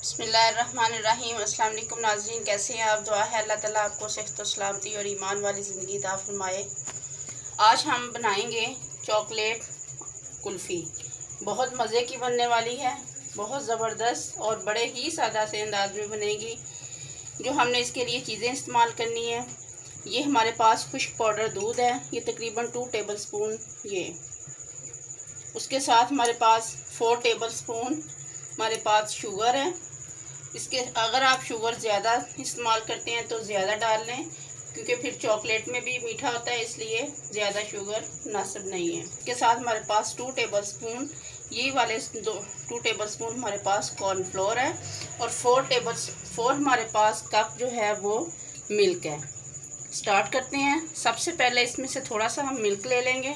बिस्मिल्लाहिर्रहमानिर्रहीम। अस्सलाम वालेकुम नाज़रीन, कैसे हैं आप? दुआ है अल्लाह ताला आपको सेहत व सलामती और ईमान वाली ज़िंदगी अता फरमाए। आज हम बनाएंगे चॉकलेट कुल्फ़ी। बहुत मज़े की बनने वाली है, बहुत ज़बरदस्त और बड़े ही सादा से अंदाज में बनेगी। जो हमने इसके लिए चीज़ें इस्तेमाल करनी है, ये हमारे पास खुश्क पाउडर दूध है, ये तकरीबन 2 टेबलस्पून। ये उसके साथ हमारे पास 4 टेबलस्पून हमारे पास शुगर है। इसके अगर आप शुगर ज़्यादा इस्तेमाल करते हैं तो ज़्यादा डाल लें, क्योंकि फिर चॉकलेट में भी मीठा होता है, इसलिए ज़्यादा शुगर मुनासिब नहीं है। इसके साथ हमारे पास 2 टेबलस्पून ये वाले 2 टेबलस्पून हमारे पास कॉर्नफ्लोर है और 4 हमारे पास कप जो है वो मिल्क है। स्टार्ट करते हैं। सबसे पहले इसमें से थोड़ा सा हम मिल्क ले लेंगे।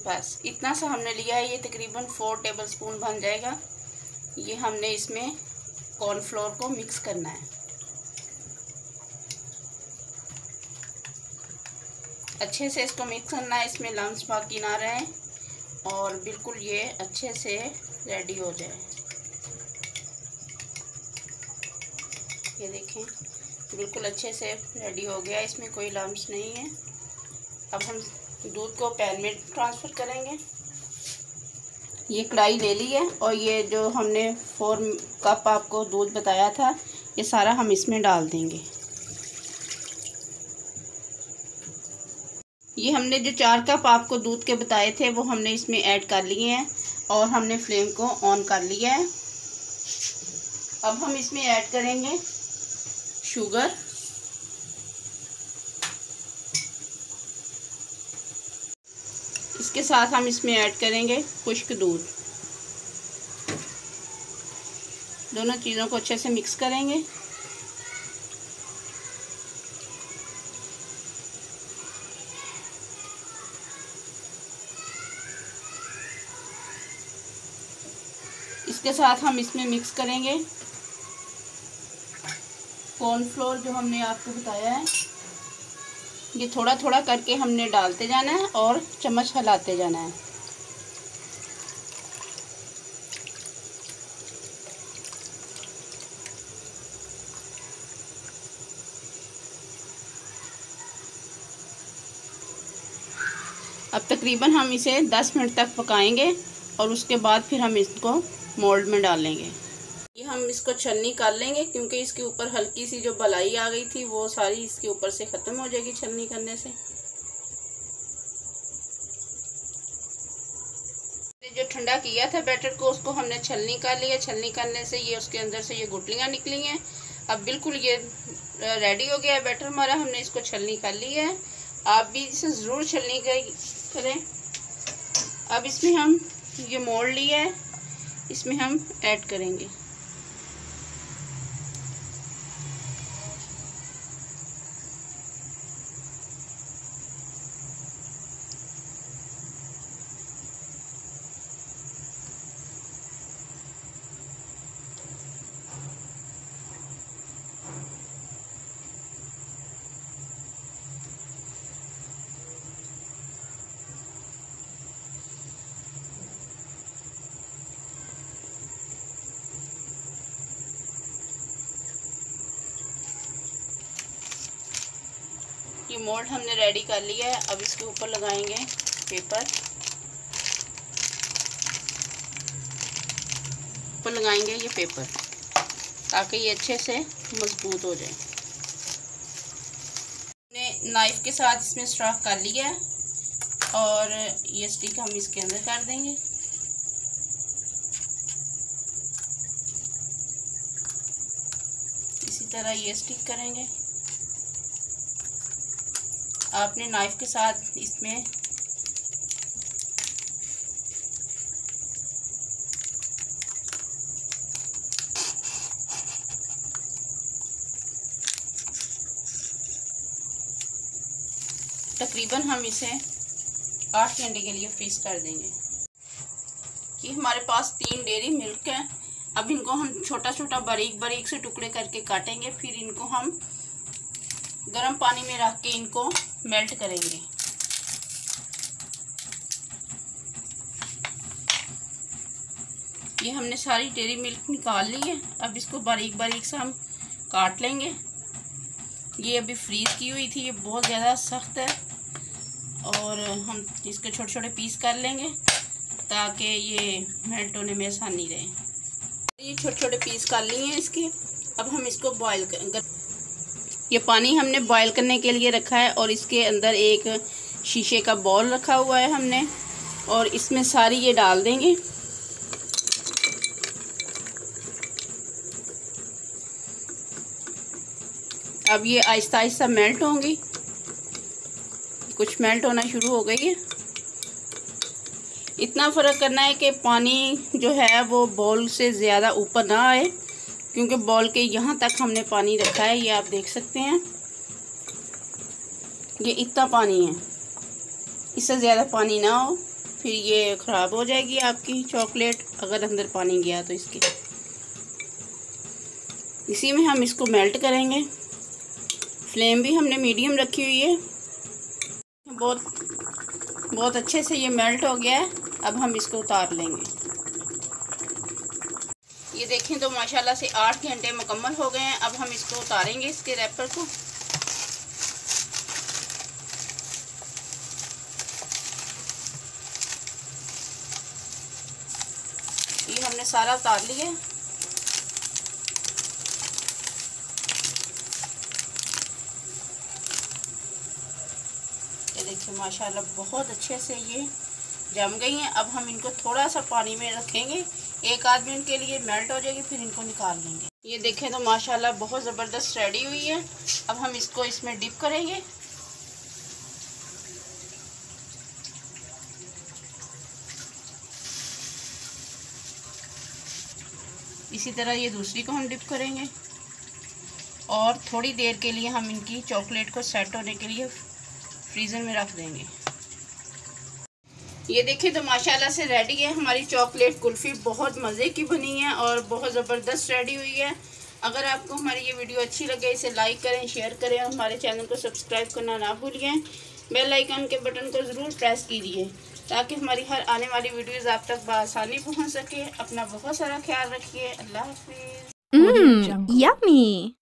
बस इतना सा हमने लिया है, ये तकरीबन 4 टेबलस्पून बन जाएगा। ये हमने इसमें कॉर्नफ्लोर को मिक्स करना है। अच्छे से इसको मिक्स करना है, इसमें लम्स बाकी ना रहें और बिल्कुल ये अच्छे से रेडी हो जाए। ये देखें, बिल्कुल अच्छे से रेडी हो गया, इसमें कोई लम्स नहीं है। अब हम दूध को पैन में ट्रांसफ़र करेंगे। ये कढ़ाई ले ली है और ये जो हमने 4 कप आपको दूध बताया था, ये सारा हम इसमें डाल देंगे। ये हमने जो 4 कप आपको दूध के बताए थे वो हमने इसमें ऐड कर लिए हैं और हमने फ्लेम को ऑन कर लिया है। अब हम इसमें ऐड करेंगे शुगर। इसके साथ हम इसमें ऐड करेंगे खुश्क दूध। दोनों चीज़ों को अच्छे से मिक्स करेंगे। इसके साथ हम इसमें मिक्स करेंगे कॉर्नफ्लोर जो हमने आपको बताया है। ये थोड़ा थोड़ा करके हमने डालते जाना है और चम्मच हिलाते जाना है। अब तकरीबन हम इसे 10 मिनट तक पकाएंगे और उसके बाद फिर हम इसको मोल्ड में डालेंगे। ये हम इसको छलनी कर लेंगे, क्योंकि इसके ऊपर हल्की सी जो बलाई आ गई थी वो सारी इसके ऊपर से ख़त्म हो जाएगी छलनी करने से। जो ठंडा किया था बैटर को, उसको हमने छलनी कर लिया। छलनी करने से ये उसके अंदर से ये गुठलियाँ निकली हैं। अब बिल्कुल ये रेडी हो गया है बैटर हमारा। हमने इसको छलनी कर लिया है, आप भी इसे ज़रूर छलनी करें। अब इसमें हम ये मोल्ड लिया है, इसमें हम ऐड करेंगे। ये मोल्ड हमने रेडी कर लिया है। अब इसके ऊपर लगाएंगे पेपर, ऊपर लगाएंगे ये पेपर, ताकि ये अच्छे से मजबूत हो जाए। हमने नाइफ के साथ इसमें स्टफ कर लिया है और ये स्टिक हम इसके अंदर कर देंगे। इसी तरह ये स्टिक करेंगे। आपने नाइफ के साथ इसमें तकरीबन हम इसे 8 घंटे के लिए फ्रीज कर देंगे। कि हमारे पास 3 डेयरी मिल्क है। अब इनको हम छोटा छोटा बारीक बारीक से टुकड़े करके काटेंगे। फिर इनको हम गर्म पानी में रख के इनको मेल्ट करेंगे। ये हमने सारी डेयरी मिल्क निकाल ली है। अब इसको बारीक बारीक से हम काट लेंगे। ये अभी फ्रीज़ की हुई थी, ये बहुत ज़्यादा सख्त है और हम इसके छोटे छोटे पीस कर लेंगे ताकि ये मेल्ट होने में आसानी रहे। ये छोटे छोटे पीस कर लिए हैं इसके। अब हम इसको बॉईल कर, ये पानी हमने बॉईल करने के लिए रखा है और इसके अंदर एक शीशे का बाउल रखा हुआ है हमने, और इसमें सारी ये डाल देंगे। अब ये आहिस्ता आहिस्ता मेल्ट होंगी, कुछ मेल्ट होना शुरू हो गई है। इतना फ़र्क करना है कि पानी जो है वो बॉल से ज़्यादा ऊपर ना आए, क्योंकि बॉल के यहाँ तक हमने पानी रखा है, ये आप देख सकते हैं। ये इतना पानी है, इससे ज़्यादा पानी ना हो, फिर ये ख़राब हो जाएगी आपकी चॉकलेट अगर अंदर पानी गया तो। इसके इसी में हम इसको मेल्ट करेंगे। फ्लेम भी हमने मीडियम रखी हुई है। बहुत अच्छे से ये मेल्ट हो गया है। अब हम इसको उतार लेंगे। ये देखें तो माशाल्लाह से 8 घंटे मुकम्मल हो गए हैं। अब हम इसको उतारेंगे, इसके रैपर को। ये हमने सारा उतार लिया। ये देखिए माशाल्लाह बहुत अच्छे से ये जम गई हैं। अब हम इनको थोड़ा सा पानी में रखेंगे, 1 आध मिनट के लिए मेल्ट हो जाएगी, फिर इनको निकाल लेंगे। ये देखें तो माशाल्लाह बहुत ज़बरदस्त रेडी हुई है। अब हम इसको इसमें डिप करेंगे। इसी तरह ये दूसरी को हम डिप करेंगे और थोड़ी देर के लिए हम इनकी चॉकलेट को सेट होने के लिए फ्रीज़र में रख देंगे। ये देखिए तो माशाल्लाह से रेडी है हमारी चॉकलेट कुल्फ़ी। बहुत मज़े की बनी है और बहुत ज़बरदस्त रेडी हुई है। अगर आपको हमारी ये वीडियो अच्छी लगे इसे लाइक करें, शेयर करें और हमारे चैनल को सब्सक्राइब करना ना भूलिए। बेल आइकन के बटन को ज़रूर प्रेस कीजिए ताकि हमारी हर आने वाली वीडियोज़ आप तक बआसानी पहुँच सके। अपना बहुत सारा ख्याल रखिए। अल्लाह हाफिज़। Yummy.